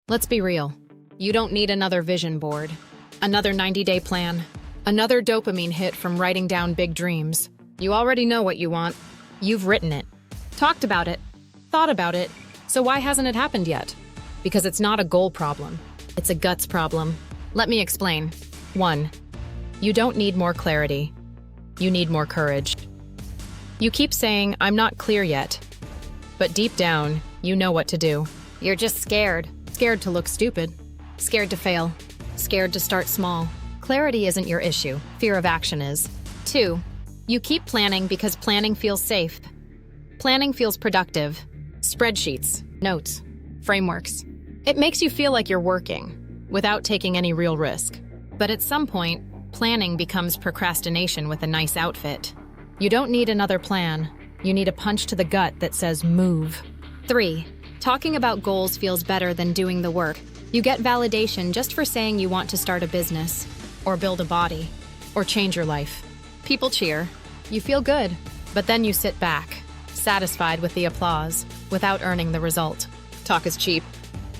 Let's be real. You don't need another vision board, another 90-day plan, another dopamine hit from writing down big dreams. You already know what you want. You've written it, talked about it, thought about it. So why hasn't it happened yet? Because it's not a goal problem. It's a guts problem. Let me explain. 1. You don't need more clarity. You need more courage. You keep saying, I'm not clear yet. But deep down, you know what to do. You're just scared. Scared to look stupid. Scared to fail. Scared to start small. Clarity isn't your issue. Fear of action is. 2. You keep planning because planning feels safe. Planning feels productive. Spreadsheets, notes, frameworks. It makes you feel like you're working without taking any real risk. But at some point, planning becomes procrastination with a nice outfit. You don't need another plan. You need a punch to the gut that says move. 3. Talking about goals feels better than doing the work. You get validation just for saying you want to start a business, or build a body, or change your life. People cheer. You feel good, but then you sit back, satisfied with the applause, without earning the result. Talk is cheap.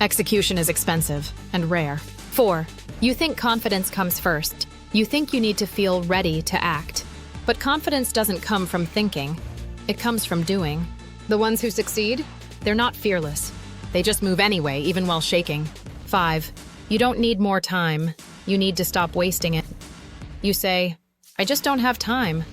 Execution is expensive and rare. 4. You think confidence comes first. You think you need to feel ready to act. But confidence doesn't come from thinking. It comes from doing. The ones who succeed? They're not fearless. They just move anyway, even while shaking. 5. You don't need more time. You need to stop wasting it. You say, I just don't have time.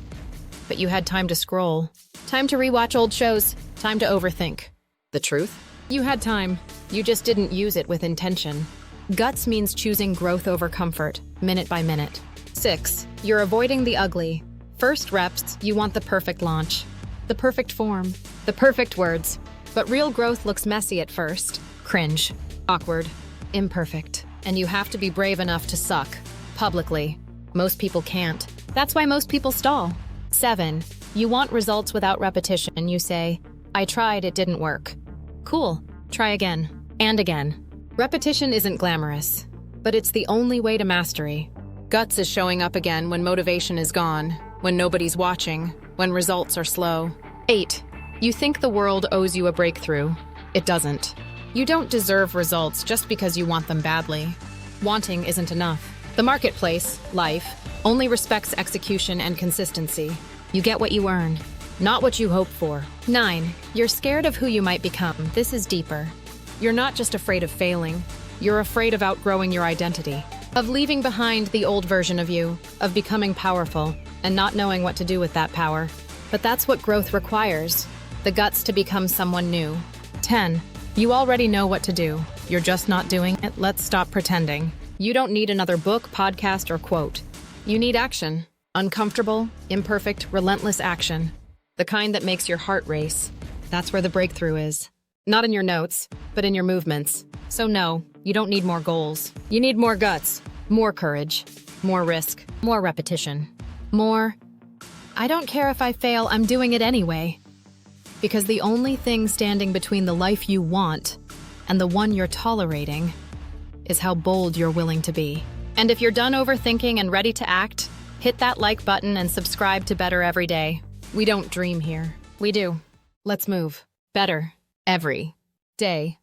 But you had time to scroll. Time to rewatch old shows. Time to overthink. The truth? You had time. You just didn't use it with intention. Guts means choosing growth over comfort, minute by minute. 6. You're avoiding the ugly. First reps, you want the perfect launch. The perfect form. The perfect words. But real growth looks messy at first. Cringe. Awkward. Imperfect. And you have to be brave enough to suck. Publicly. Most people can't. That's why most people stall. 7. You want results without repetition. You say, I tried, it didn't work. Cool. Try again. And again. Repetition isn't glamorous, but it's the only way to mastery. Guts is showing up again when motivation is gone, when nobody's watching, when results are slow. 8. You think the world owes you a breakthrough. It doesn't. You don't deserve results just because you want them badly. Wanting isn't enough. The marketplace, life, only respects execution and consistency. You get what you earn, not what you hope for. 9. You're scared of who you might become. This is deeper. You're not just afraid of failing. You're afraid of outgrowing your identity, of leaving behind the old version of you, of becoming powerful, and not knowing what to do with that power. But that's what growth requires. The guts to become someone new. 10. You already know what to do. You're just not doing it. Let's stop pretending. You don't need another book, podcast, or quote. You need action. Uncomfortable, imperfect, relentless action. The kind that makes your heart race. That's where the breakthrough is. Not in your notes, but in your movements. So no, you don't need more goals. You need more guts, more courage, more risk, more repetition, more, I don't care if I fail, I'm doing it anyway. Because the only thing standing between the life you want and the one you're tolerating is how bold you're willing to be. And if you're done overthinking and ready to act, hit that like button and subscribe to Better Every Day. We don't dream here. We do. Let's move. Better. Every day.